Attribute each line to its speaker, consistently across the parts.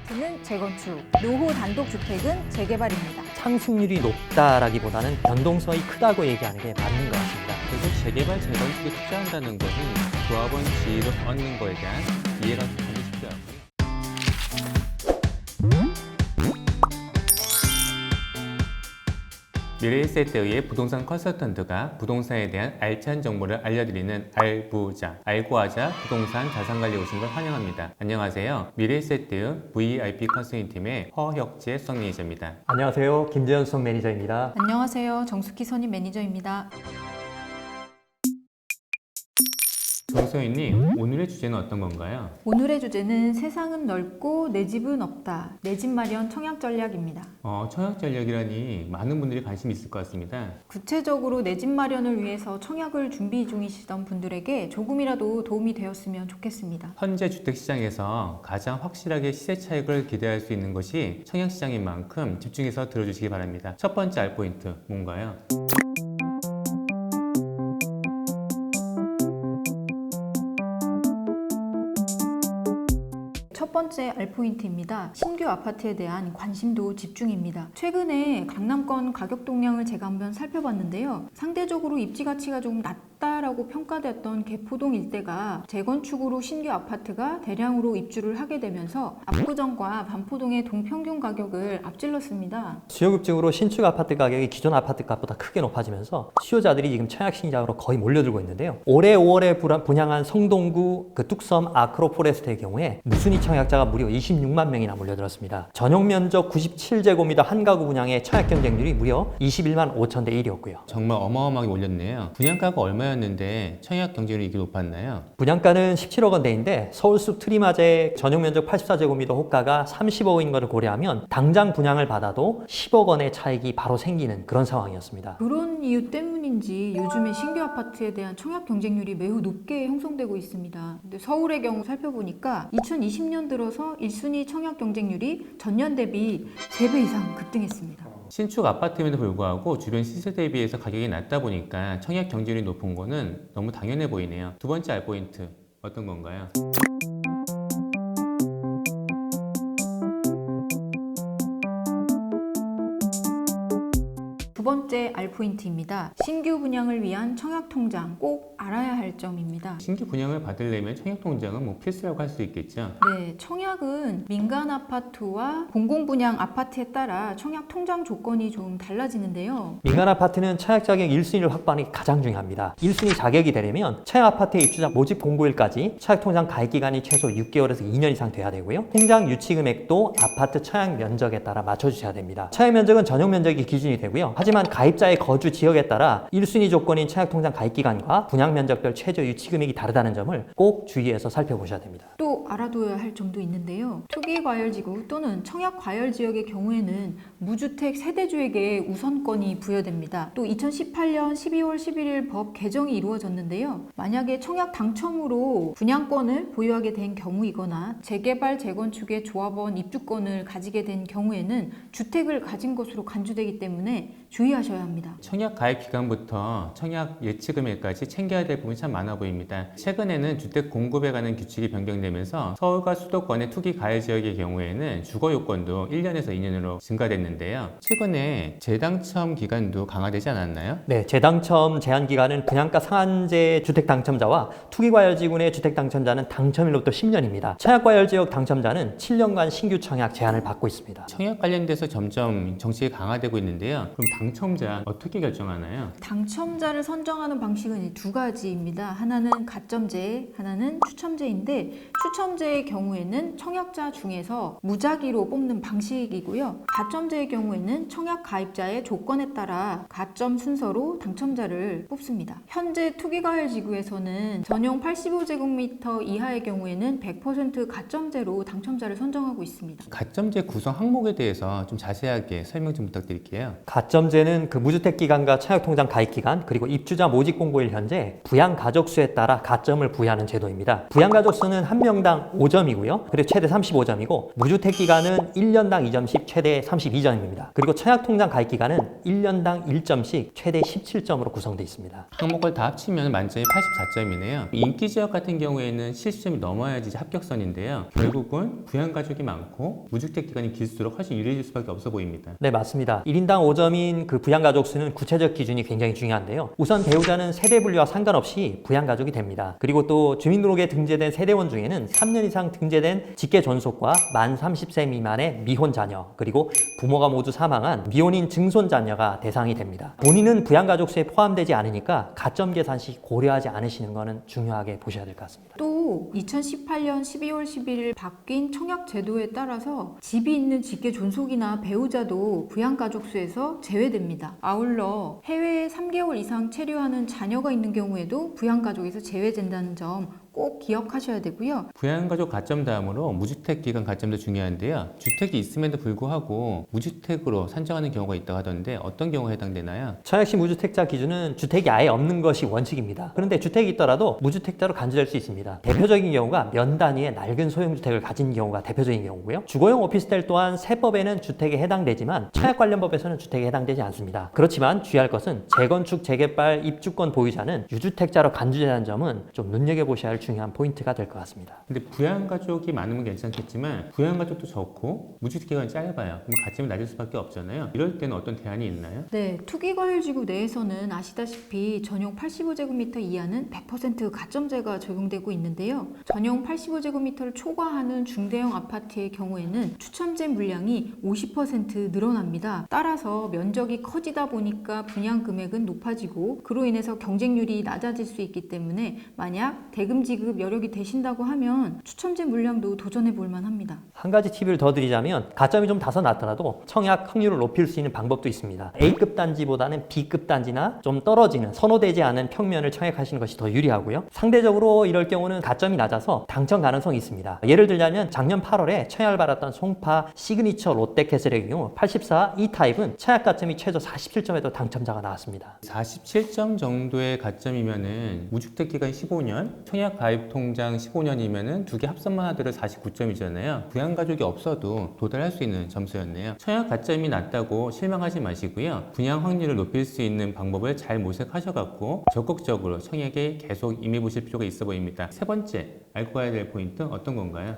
Speaker 1: 아파트는 재건축, 노후 단독주택은 재개발입니다.
Speaker 2: 상승률이 높다라기보다는 변동성이 크다고 얘기하는 게 맞는 것 같습니다.
Speaker 3: 계속 재개발, 재건축에 투자한다는 것은 조합원 지위를 얻는 거에 대한 이해가 가기 쉽지 않고요. 미래에셋대의 부동산 컨설턴트가 부동산에 대한 알찬 정보를 알려드리는 알부자, 알고 하자 부동산 자산관리에 오신 걸 환영합니다. 안녕하세요. 미래에셋대의 VIP 컨설팅팀의 허혁재 수석 매니저입니다.
Speaker 2: 안녕하세요. 김재현 수석 매니저입니다.
Speaker 1: 안녕하세요. 정숙희 선임 매니저입니다.
Speaker 3: 정소희님, 오늘의 주제는 어떤 건가요?
Speaker 1: 오늘의 주제는 세상은 넓고 내 집은 없다. 내 집 마련 청약 전략입니다.
Speaker 3: 청약 전략이라니 많은 분들이 관심이 있을 것 같습니다.
Speaker 1: 구체적으로 내 집 마련을 위해서 청약을 준비 중이시던 분들에게 조금이라도 도움이 되었으면 좋겠습니다.
Speaker 3: 현재 주택시장에서 가장 확실하게 시세 차익을 기대할 수 있는 것이 청약시장인 만큼 집중해서 들어주시기 바랍니다. 첫 번째 알포인트 뭔가요?
Speaker 1: 첫 번째 알포인트입니다. 신규 아파트에 대한 관심도 집중입니다. 최근에 강남권 가격 동향을 제가 한번 살펴봤는데요. 상대적으로 입지 가치가 조금 낮다라고 평가되었던 개포동 일대가 재건축으로 신규 아파트가 대량으로 입주를 하게 되면서 압구정과 반포동의 동평균 가격을 앞질렀습니다.
Speaker 2: 수요급증으로 신축 아파트 가격이 기존 아파트 값보다 크게 높아지면서 수요자들이 지금 청약 시장으로 거의 몰려들고 있는데요. 올해 5월에 분양한 성동구 뚝섬 아크로포레스트의 경우에 무순위 청약자가 무려 26만 명이나 몰려들었습니다. 전용 면적 97제곱미터 한 가구 분양의 청약 경쟁률이 무려 21만 5천 대 1이었고요.
Speaker 3: 정말 어마어마하게 올렸네요. 분양가가 얼마였는데 청약 경쟁률이 이렇게 높았나요?
Speaker 2: 분양가는 17억 원대인데 서울숲 트리마제 전용 면적 84제곱미터 호가가 30억인 것을 고려하면 당장 분양을 받아도 10억 원의 차익이 바로 생기는 그런 상황이었습니다.
Speaker 1: 그런 이유 때문인지 요즘에 신규 아파트에 대한 청약 경쟁률이 매우 높게 형성되고 있습니다. 근데 서울의 경우 살펴보니까 2020년 들어서 1순위 청약 경쟁률이 전년 대비 3배 이상 급등했습니다.
Speaker 3: 신축 아파트임에도 불구하고 주변 시세 대비해서 가격이 낮다 보니까 청약 경쟁률이 높은 거는 너무 당연해 보이네요. 두 번째 알포인트 어떤 건가요?
Speaker 1: 두 번째 알포인트입니다. 신규 분양을 위한 청약 통장 꼭 알아야 할 점입니다.
Speaker 3: 신규 분양을 받으려면 청약 통장은 뭐 필수라고 할 수 있겠죠.
Speaker 1: 네, 청약은 민간 아파트와 공공 분양 아파트에 따라 청약 통장 조건이 좀 달라지는데요.
Speaker 2: 민간 아파트는 청약 자격 1순위를 확보하는 게 가장 중요합니다. 1순위 자격이 되려면 청약 아파트의 입주자 모집 공고일까지 청약 통장 가입 기간이 최소 6개월에서 2년 이상 돼야 되고요. 통장 유치 금액도 아파트 청약 면적에 따라 맞춰주셔야 됩니다. 청약 면적은 전용 면적이 기준이 되고요. 하지만 가입자의 거주 지역에 따라 1순위 조건인 청약 통장 가입 기간과 분양 면적별 최저 유치 금액이 다르다는 점을 꼭 주의해서 살펴보셔야 됩니다.
Speaker 1: 또 알아둬야 할 점도 있는데요. 투기과열지구 또는 청약과열지역의 경우에는 무주택 세대주에게 우선권이 부여됩니다. 또 2018년 12월 11일 법 개정이 이루어졌는데요. 만약에 청약 당첨으로 분양권을 보유하게 된 경우이거나 재개발, 재건축의 조합원 입주권을 가지게 된 경우에는 주택을 가진 것으로 간주되기 때문에 주의하셔야 합니다.
Speaker 3: 청약 가입 기간부터 청약 예치 금액까지 챙겨야 될 부분이 참 많아 보입니다. 최근에는 주택 공급에 관한 규칙이 변경되면서 서울과 수도권의 투기 가해 지역의 경우에는 주거 요건도 1년에서 2년으로 증가됐는데요. 최근에 재당첨 기간도 강화되지 않았나요?
Speaker 2: 네, 재당첨 제한 기간은 분양가 상한제 주택 당첨자와 투기과열지구의 주택 당첨자는 당첨일로부터 10년입니다. 청약과열지역 당첨자는 7년간 신규 청약 제한을 받고 있습니다.
Speaker 3: 청약 관련돼서 점점 정책이 강화되고 있는데요. 그럼 당첨자 어떻게 결정하나요?
Speaker 1: 당첨자를 선정하는 방식은 두 가지입니다. 하나는 가점제, 하나는 추첨제인데 추첨제의 경우에는 청약자 중에서 무작위로 뽑는 방식이고요. 가점제의 경우에는 청약 가입자의 조건에 따라 가점 순서로 당첨자를 뽑습니다. 현재 투기과열지구에서는 전용 85제곱미터 이하의 경우에는 100% 가점제로 당첨자를 선정하고 있습니다.
Speaker 3: 가점제 구성 항목에 대해서 좀 자세하게 설명 좀 부탁드릴게요.
Speaker 2: 가점제 문제는 그 무주택 기간과 청약통장 가입 기간 그리고 입주자 모집 공고일 현재 부양가족 수에 따라 가점을 부여하는 제도입니다. 부양가족 수는 한 명당 5점이고요. 그리고 최대 35점이고 무주택 기간은 1년당 2점씩 최대 32점입니다. 그리고 청약통장 가입 기간은 1년당 1점씩 최대 17점으로 구성되어 있습니다.
Speaker 3: 항목을 다 합치면 만점이 84점이네요. 인기 지역 같은 경우에는 70점이 넘어야지 합격선인데요. 결국은 부양가족이 많고 무주택 기간이 길수록 훨씬 유리해질 수밖에 없어 보입니다.
Speaker 2: 네, 맞습니다. 1인당 5점인 그 부양가족 수는 구체적 기준이 굉장히 중요한데요. 우선 배우자는 세대 분류와 상관없이 부양가족이 됩니다. 그리고 또 주민등록에 등재된 세대원 중에는 3년 이상 등재된 직계 존속과 만 30세 미만의 미혼 자녀, 그리고 부모가 모두 사망한 미혼인 증손 자녀가 대상이 됩니다. 본인은 부양가족 수에 포함되지 않으니까 가점 계산 시 고려하지 않으시는 것은 중요하게 보셔야 될 것 같습니다.
Speaker 1: 또 2018년 12월 11일 바뀐 청약 제도에 따라서 집이 있는 직계 존속이나 배우자도 부양가족 수에서 제외됩니다. 아울러 해외에 3개월 이상 체류하는 자녀가 있는 경우에도 부양가족에서 제외된다는 점 꼭 기억하셔야 되고요.
Speaker 3: 부양가족 가점 다음으로 무주택 기간 가점도 중요한데요. 주택이 있음에도 불구하고 무주택으로 산정하는 경우가 있다고 하던데 어떤 경우에 해당되나요?
Speaker 2: 청약시 무주택자 기준은 주택이 아예 없는 것이 원칙입니다. 그런데 주택이 있더라도 무주택자로 간주될 수 있습니다. 대표적인 경우가 면 단위의 낡은 소형주택을 가진 경우가 대표적인 경우고요. 주거용 오피스텔 또한 세법에는 주택에 해당되지만 청약 관련 법에서는 주택에 해당되지 않습니다. 그렇지만 주의할 것은 재건축, 재개발, 입주권 보유자는 유주택자로 간주되는 점은 좀 눈여겨보셔야 할 중요한 포인트가 될 것 같습니다.
Speaker 3: 근데 부양가족이 많으면 괜찮겠지만 부양가족도 적고 무주택 기간이 짧아요. 그럼 가점이 낮을 수밖에 없잖아요. 이럴 때는 어떤 대안이 있나요?
Speaker 1: 네, 투기과열지구 내에서는 아시다시피 전용 85제곱미터 이하는 100% 가점제가 적용되고 있는데요. 전용 85제곱미터를 초과하는 중대형 아파트의 경우에는 추첨제 물량이 50% 늘어납니다. 따라서 면적이 커지다 보니까 분양 금액은 높아지고 그로 인해서 경쟁률이 낮아질 수 있기 때문에 만약 대금 지급 여력이 되신다고 하면 추첨제 물량도 도전해 볼 만합니다.
Speaker 2: 한 가지 팁을 더 드리자면 가점이 좀 다소 낮더라도 청약 확률을 높일 수 있는 방법도 있습니다. A급 단지보다는 B급 단지나 좀 떨어지는 선호되지 않은 평면을 청약하시는 것이 더 유리하고요. 상대적으로 이럴 경우는 가점이 낮아서 당첨 가능성이 있습니다. 예를 들자면 작년 8월에 청약을 받았던 송파 시그니처 롯데캐슬의 경우 84 E타입은 청약 가점이 최저 47점에도 당첨자가 나왔습니다.
Speaker 3: 47점 정도의 가점이면은 무주택 기간 15년, 청약 가입 통장 15년이면은 두 개 합산만 하더라도 49점이잖아요. 부양가족이 없어도 도달할 수 있는 점수였네요. 청약 가점이 낮다고 실망하지 마시고요. 분양 확률을 높일 수 있는 방법을 잘 모색하셔갖고 적극적으로 청약에 계속 임해보실 필요가 있어 보입니다. 세 번째, 알고 가야 될 포인트 어떤 건가요?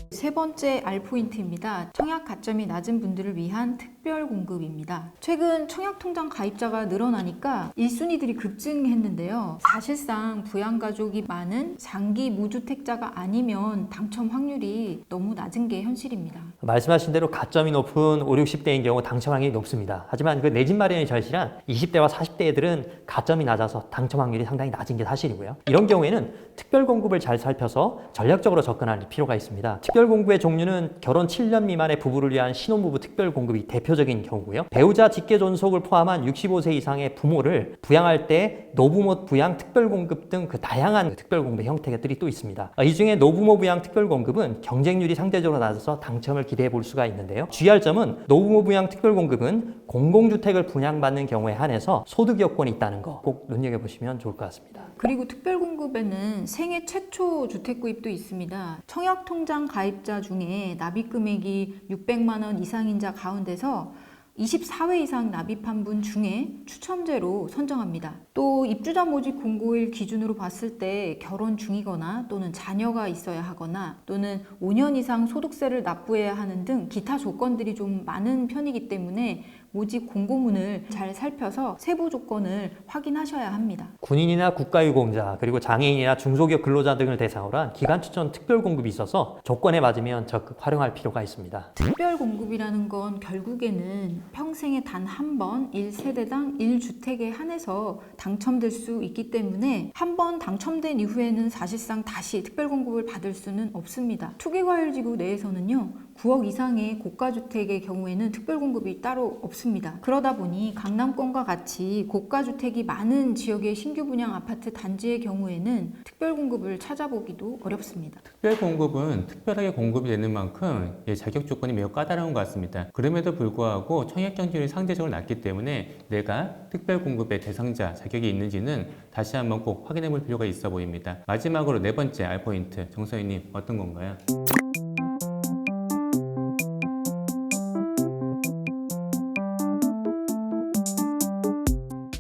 Speaker 1: 세 번째 알포인트입니다. 청약 가점이 낮은 분들을 위한 특별 공급입니다. 최근 청약통장 가입자가 늘어나니까 1순위들이 급증했는데요. 사실상 부양가족이 많은 장기 무주택자가 아니면 당첨 확률이 너무 낮은 게 현실입니다.
Speaker 2: 말씀하신 대로 가점이 높은 5, 60대인 경우 당첨 확률이 높습니다. 하지만 그 내 집 마련이 절실한 20대와 40대 애들은 가점이 낮아서 당첨 확률이 상당히 낮은 게 사실이고요. 이런 경우에는 특별 공급을 잘 살펴서 전략적으로 접근할 필요가 있습니다. 특별 공급의 종류는 결혼 7년 미만의 부부를 위한 신혼부부 특별 공급이 대표적인 경우고요. 배우자 직계 존속을 포함한 65세 이상의 부모를 부양할 때 노부모 부양 특별 공급 등 그 다양한 특별 공급의 형태들이 또 있습니다. 이 중에 노부모 부양 특별 공급은 경쟁률이 상대적으로 낮아서 당첨을 기대해 볼 수가 있는데요. 주의할 점은 노부모 부양 특별 공급은 공공주택을 분양받는 경우에 한해서 소득 여건이 있다는 거 꼭 눈여겨보시면 좋을 것 같습니다.
Speaker 1: 그리고 특별공급에는 생애 최초 주택구입도 있습니다. 청약통장 가입자 중에 납입금액이 600만 원 이상인 자 가운데서 24회 이상 납입한 분 중에 추첨제로 선정합니다. 또 입주자 모집 공고일 기준으로 봤을 때 결혼 중이거나 또는 자녀가 있어야 하거나 또는 5년 이상 소득세를 납부해야 하는 등 기타 조건들이 좀 많은 편이기 때문에 모집 공고문을 잘 살펴서 세부 조건을 확인하셔야 합니다.
Speaker 2: 군인이나 국가유공자 그리고 장애인이나 중소기업 근로자 등을 대상으로 한 기간 추천 특별 공급이 있어서 조건에 맞으면 적극 활용할 필요가 있습니다.
Speaker 1: 특별 공급이라는 건 결국에는 평생에 단 한 번 1세대당 1주택에 한해서 당첨될 수 있기 때문에 한 번 당첨된 이후에는 사실상 다시 특별 공급을 받을 수는 없습니다. 투기과열지구 내에서는요, 9억 이상의 고가주택의 경우에는 특별공급이 따로 없습니다. 그러다 보니 강남권과 같이 고가주택이 많은 지역의 신규 분양 아파트 단지의 경우에는 특별공급을 찾아보기도 어렵습니다.
Speaker 3: 특별 공급은 특별하게 공급이 되는 만큼 자격 조건이 매우 까다로운 것 같습니다. 그럼에도 불구하고 청약 경쟁률이 상대적으로 낮기 때문에 내가 특별 공급의 대상자 자격이 있는지는 다시 한번 꼭 확인해 볼 필요가 있어 보입니다. 마지막으로 네 번째 알포인트, 정서희님 어떤 건가요?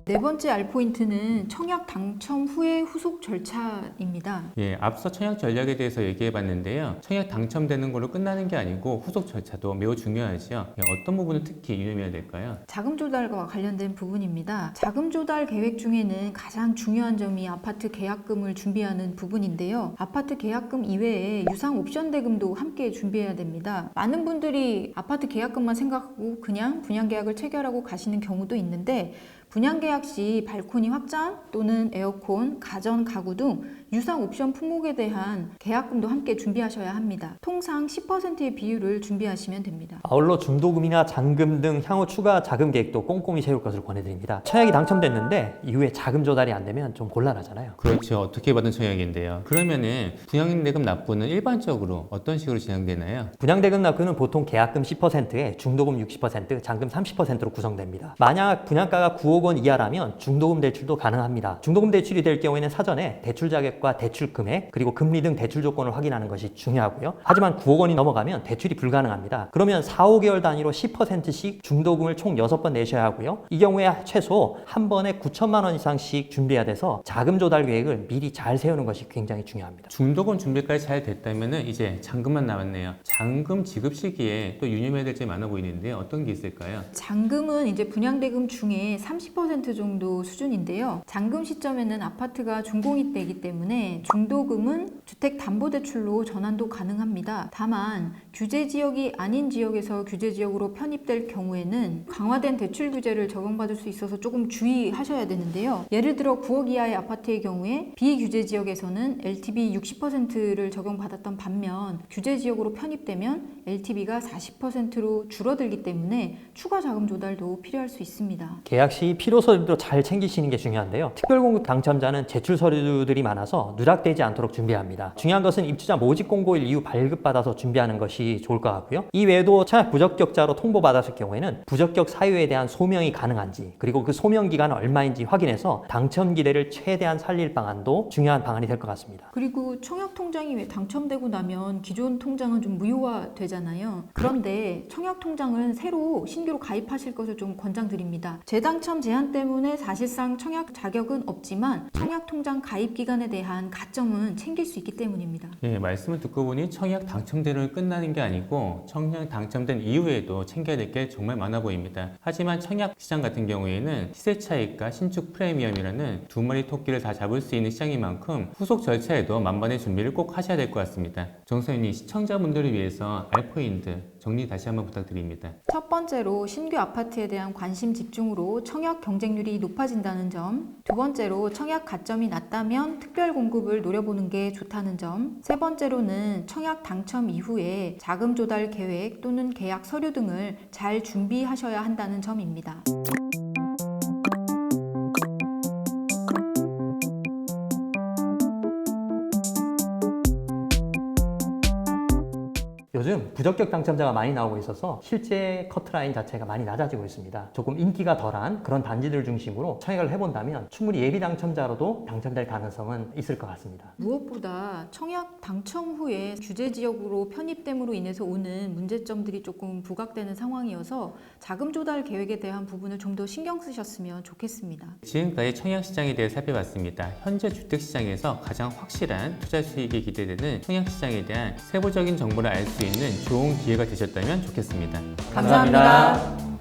Speaker 1: 네 번째 알포인트는 청약 당첨 후의 후속 절차입니다.
Speaker 3: 앞서 청약 전략에 대해서 얘기해 봤는데요. 청약 당첨되는 걸로 끝나는 게 아니고 후속 절차도 매우 중요하죠. 어떤 부분을 특히 유념해야 될까요?
Speaker 1: 자금 조달과 관련된 부분입니다. 자금 조달 계획 중에는 가장 중요한 점이 아파트 계약금을 준비하는 부분인데요. 아파트 계약금 이외에 유상 옵션 대금도 함께 준비해야 됩니다. 많은 분들이 아파트 계약금만 생각하고 그냥 분양 계약을 체결하고 가시는 경우도 있는데, 분양계약 시 발코니 확장 또는 에어컨, 가전, 가구 등 유상 옵션 품목에 대한 계약금도 함께 준비하셔야 합니다. 통상 10%의 비율을 준비하시면 됩니다.
Speaker 2: 아울러 중도금이나 잔금 등 향후 추가 자금 계획도 꼼꼼히 세울 것을 권해드립니다. 청약이 당첨됐는데 이후에 자금 조달이 안 되면 좀 곤란하잖아요.
Speaker 3: 그렇죠. 어떻게 받은 청약인데요. 그러면은 분양대금 납부는 일반적으로 어떤 식으로 진행되나요?
Speaker 2: 분양대금 납부는 보통 계약금 10%에 중도금 60%, 잔금 30%로 구성됩니다. 만약 분양가가 9억 원 이하라면 중도금 대출도 가능합니다. 중도금 대출이 될 경우에는 사전에 대출 자격과 대출 금액 그리고 금리 등 대출 조건을 확인하는 것이 중요하고요. 하지만 9억 원이 넘어가면 대출이 불가능합니다. 그러면 4, 5개월 단위로 10%씩 중도금을 총 6번 내셔야 하고요. 이 경우에 최소 한 번에 9천만 원 이상씩 준비해야 돼서 자금 조달 계획을 미리 잘 세우는 것이 굉장히 중요합니다.
Speaker 3: 중도금 준비까지 잘 됐다면은 이제 잔금만 남았네요. 잔금 지급 시기에 또 유념해야 될 점이 많아 보이는데 어떤 게 있을까요?
Speaker 1: 잔금은 이제 분양대금 중에 30% 정도 수준인데요. 잔금 시점에는 아파트가 준공이되기 때문에 중도금은 주택담보대출로 전환도 가능합니다. 다만 규제 지역이 아닌 지역에서 규제 지역으로 편입될 경우에는 강화된 대출 규제를 적용받을 수 있어서 조금 주의하셔야 되는데요. 예를 들어 9억 이하의 아파트의 경우에 비규제 지역에서는 LTV 60%를 적용받았던 반면 규제 지역으로 편입되면 LTV가 40%로 줄어들기 때문에 추가 자금 조달도 필요할 수 있습니다.
Speaker 2: 계약 시 필요 서류도 잘 챙기시는 게 중요한데요. 특별공급 당첨자는 제출 서류들이 많아서 누락되지 않도록 준비합니다. 중요한 것은 입주자 모집 공고일 이후 발급받아서 준비하는 것이 좋을 것 같고요. 이 외에도 청약 부적격자로 통보받았을 경우에는 부적격 사유에 대한 소명이 가능한지 그리고 그 소명 기간은 얼마인지 확인해서 당첨 기대를 최대한 살릴 방안도 중요한 방안이 될 것 같습니다.
Speaker 1: 그리고 청약 통장이 왜 당첨되고 나면 기존 통장은 좀 무효화되잖아요. 그런데 청약 통장은 새로 신규로 가입하실 것을 좀 권장드립니다. 재당첨 제한 때문에 사실상 청약 자격은 없지만 청약 통장 가입 기간에 대한 가점은 챙길 수 있기 때문입니다.
Speaker 3: 말씀을 듣고 보니 청약 당첨되면 끝나는 게 아니고 청약 당첨된 이후에도 챙겨야 될 게 정말 많아 보입니다. 하지만 청약 시장 같은 경우에는 시세 차익과 신축 프리미엄이라는 두 마리 토끼를 다 잡을 수 있는 시장인 만큼 후속 절차에도 만반의 준비를 꼭 하셔야 될 것 같습니다. 정서연이 시청자분들을 위해서 알포인트 정리 다시 한번 부탁드립니다.
Speaker 1: 첫 번째로 신규 아파트에 대한 관심 집중으로 청약 경쟁률이 높아진다는 점, 두 번째로 청약 가점이 낮다면 특별 공급을 노려보는 게 좋다는 점, 세 번째로는 청약 당첨 이후에 자금 조달 계획 또는 계약 서류 등을 잘 준비하셔야 한다는 점입니다.
Speaker 2: 요즘 부적격 당첨자가 많이 나오고 있어서 실제 커트라인 자체가 많이 낮아지고 있습니다. 조금 인기가 덜한 그런 단지들 중심으로 청약을 해본다면 충분히 예비 당첨자로도 당첨될 가능성은 있을 것 같습니다.
Speaker 1: 무엇보다 청약 당첨 후에 규제 지역으로 편입됨으로 인해서 오는 문제점들이 조금 부각되는 상황이어서 자금 조달 계획에 대한 부분을 좀 더 신경 쓰셨으면 좋겠습니다.
Speaker 3: 지금까지 청약 시장에 대해 살펴봤습니다. 현재 주택 시장에서 가장 확실한 투자 수익이 기대되는 청약 시장에 대한 세부적인 정보를 알 수 있는 좋은 기회가 되셨다면 좋겠습니다.
Speaker 1: 감사합니다.